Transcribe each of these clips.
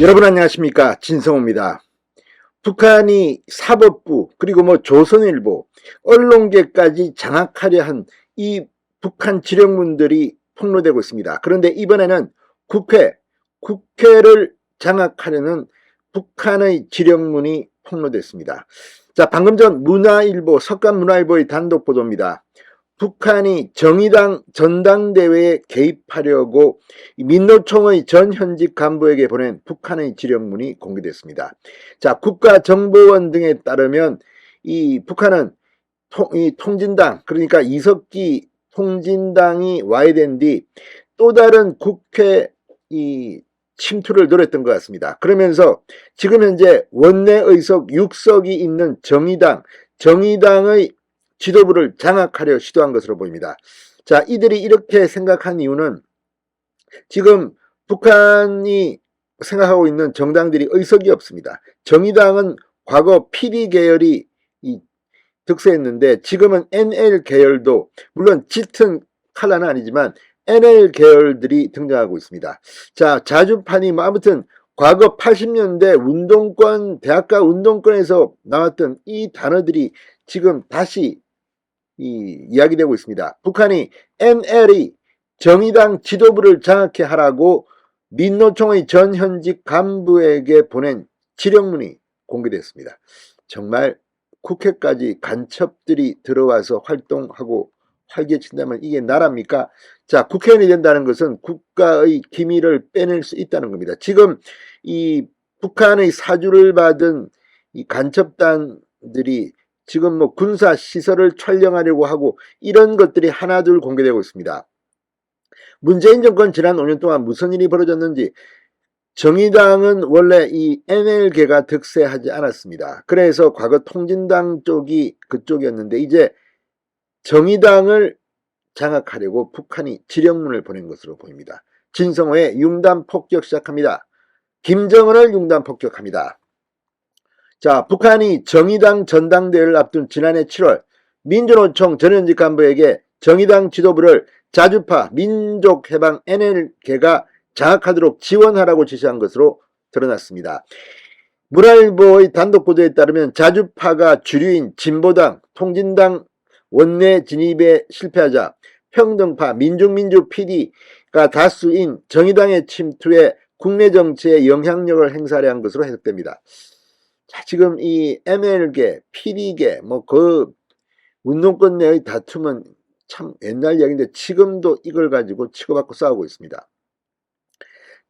여러분 안녕하십니까, 진성호입니다. 북한이 사법부 그리고 조선일보 언론계까지 장악하려 한 이 북한 지령문들이 폭로되고 있습니다. 그런데 이번에는 국회를 장악하려는 북한의 지령문이 폭로됐습니다. 자, 방금 전 문화일보, 석간문화일보의 단독 보도입니다. 북한이 정의당 전당대회에 개입하려고 민노총의 전 현직 간부에게 보낸 북한의 지령문이 공개됐습니다. 자, 국가정보원 등에 따르면 이 북한은 통진당, 그러니까 이석기 통진당이 와야 된 뒤 또 다른 국회 침투를 노렸던 것 같습니다. 그러면서 지금 현재 원내 의석 6석이 있는 정의당의 지도부를 장악하려 시도한 것으로 보입니다. 자, 이들이 이렇게 생각한 이유는 지금 북한이 생각하고 있는 정당들이 의석이 없습니다. 정의당은 과거 PD 계열이 득세했는데 지금은 NL 계열도, 물론 짙은 컬러는 아니지만 NL 계열들이 등장하고 있습니다. 자, 자주판이 아무튼 과거 80년대 운동권, 대학가 운동권에서 나왔던 이 단어들이 지금 다시 이야기되고 있습니다. 북한이 NL이 정의당 지도부를 장악해 하라고 민노총의 전 현직 간부에게 보낸 지령문이 공개됐습니다. 정말 국회까지 간첩들이 들어와서 활동하고 활개친다면 이게 나라입니까? 자, 국회의원이 된다는 것은 국가의 기밀을 빼낼 수 있다는 겁니다. 지금 이 북한의 사주를 받은 이 간첩단들이 지금 군사 시설을 촬영하려고 하고 이런 것들이 하나둘 공개되고 있습니다. 문재인 정권 지난 5년 동안 무슨 일이 벌어졌는지, 정의당은 원래 이 NL계가 득세하지 않았습니다. 그래서 과거 통진당 쪽이 그쪽이었는데 이제 정의당을 장악하려고 북한이 지령문을 보낸 것으로 보입니다. 진성호의 융단 폭격 시작합니다. 김정은을 융단 폭격합니다. 자, 북한이 정의당 전당대회를 앞둔 지난해 7월 민주노총 전현직 간부에게 정의당 지도부를 자주파 민족해방 NL계가 장악하도록 지원하라고 지시한 것으로 드러났습니다. 문화일보의 단독 보도에 따르면 자주파가 주류인 진보당, 통진당 원내 진입에 실패하자 평등파, 민중민주 PD가 다수인 정의당의 침투에 국내 정치에 영향력을 행사하려 한 것으로 해석됩니다. 자, 지금 이 ML계, PD계, 그 운동권 내의 다툼은 참 옛날 이야기인데 지금도 이걸 가지고 치고받고 싸우고 있습니다.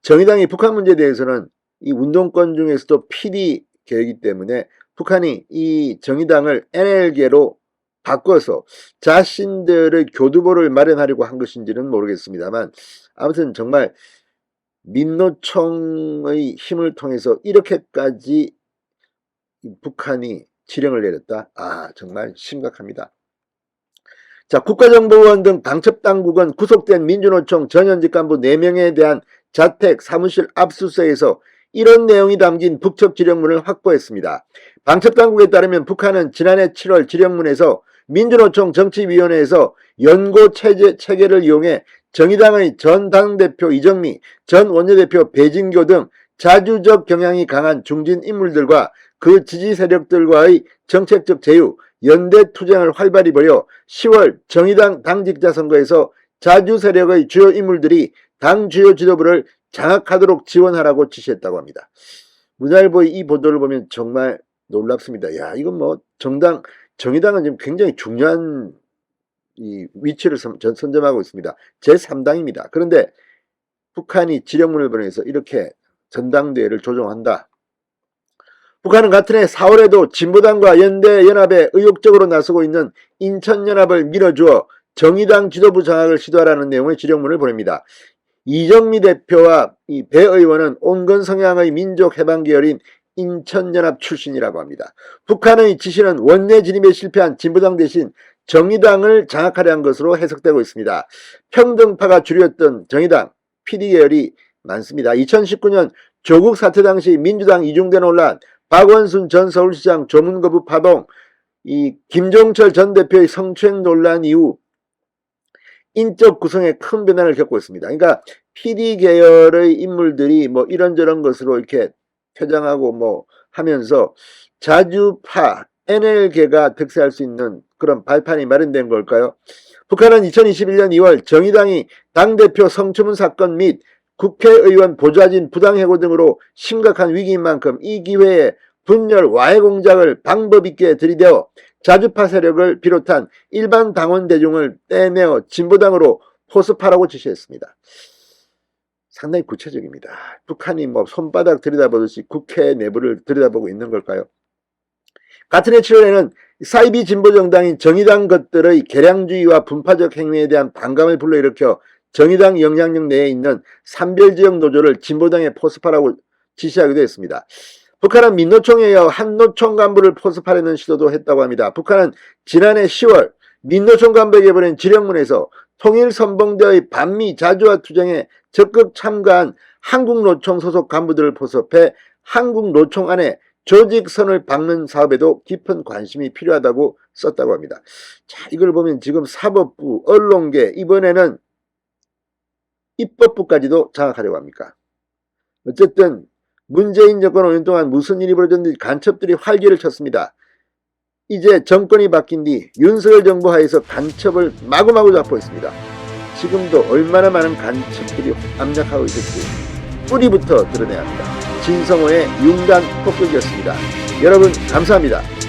정의당이 북한 문제에 대해서는 이 운동권 중에서도 PD 계이기 때문에 북한이 이 정의당을 NL계로 바꿔서 자신들의 교두보를 마련하려고 한 것인지는 모르겠습니다만 아무튼 정말 민노총의 힘을 통해서 이렇게까지 북한이 지령을 내렸다? 정말 심각합니다. 자, 국가정보원 등 방첩당국은 구속된 민주노총 전현직 간부 4명에 대한 자택, 사무실 압수수색에서 이런 내용이 담긴 북첩 지령문을 확보했습니다. 방첩당국에 따르면 북한은 지난해 7월 지령문에서 민주노총 정치위원회에서 연고 체계를 이용해 정의당의 전 당대표 이정미, 전 원내대표 배진교 등 자주적 경향이 강한 중진 인물들과 그 지지 세력들과의 정책적 제휴, 연대 투쟁을 활발히 벌여 10월 정의당 당직자 선거에서 자주 세력의 주요 인물들이 당 주요 지도부를 장악하도록 지원하라고 지시했다고 합니다. 문화일보의 이 보도를 보면 정말 놀랍습니다. 야, 이건 정의당은 지금 굉장히 중요한 이 위치를 선점하고 있습니다. 제3당입니다. 그런데 북한이 지령문을 보내서 이렇게 전당대회를 조종한다. 북한은 같은 해 4월에도 진보당과 연대연합에 의욕적으로 나서고 있는 인천연합을 밀어주어 정의당 지도부 장악을 시도하라는 내용의 지령문을 보냅니다. 이정미 대표와 이 배 의원은 온건 성향의 민족해방계열인 인천연합 출신이라고 합니다. 북한의 지시는 원내 진입에 실패한 진보당 대신 정의당을 장악하려 한 것으로 해석되고 있습니다. 평등파가 주류였던 정의당, PD계열이 많습니다. 2019년 조국 사태 당시 민주당 이중대 논란, 박원순 전 서울시장 조문 거부 파동, 이 김종철 전 대표의 성추행 논란 이후 인적 구성에 큰 변화를 겪고 있습니다. 그러니까 PD 계열의 인물들이 뭐 이런저런 것으로 이렇게 퇴장하고 뭐 하면서 자주파 NL계가 득세할 수 있는 그런 발판이 마련된 걸까요? 북한은 2021년 2월 정의당이 당대표 성추문 사건 및 국회의원 보좌진 부당해고 등으로 심각한 위기인 만큼 이 기회에 분열 와해 공작을 방법 있게 들이대어 자주파 세력을 비롯한 일반 당원 대중을 떼내어 진보당으로 포섭하라고 지시했습니다. 상당히 구체적입니다. 북한이 뭐 손바닥 들여다보듯이 국회 내부를 들여다보고 있는 걸까요? 같은 해 7월에는 사이비 진보정당인 정의당 것들의 개량주의와 분파적 행위에 대한 반감을 불러일으켜 정의당 영향력 내에 있는 산별지역 노조를 진보당에 포섭하라고 지시하기도 했습니다. 북한은 민노총에 이어 한노총 간부를 포섭하려는 시도도 했다고 합니다. 북한은 지난해 10월 민노총 간부에게 보낸 지령문에서 통일선봉대의 반미 자주화 투쟁에 적극 참가한 한국노총 소속 간부들을 포섭해 한국노총 안에 조직선을 박는 사업에도 깊은 관심이 필요하다고 썼다고 합니다. 자, 이걸 보면 지금 사법부, 언론계, 이번에는 입법부까지도 장악하려고 합니까? 어쨌든 문재인 정권 5년 동안 무슨 일이 벌어졌는지 간첩들이 활개를 쳤습니다. 이제 정권이 바뀐 뒤 윤석열 정부 하에서 간첩을 마구마구 잡고 있습니다. 지금도 얼마나 많은 간첩들이 압력하고 있을지 뿌리부터 드러내야 합니다. 진성호의 융단 폭격이었습니다. 여러분 감사합니다.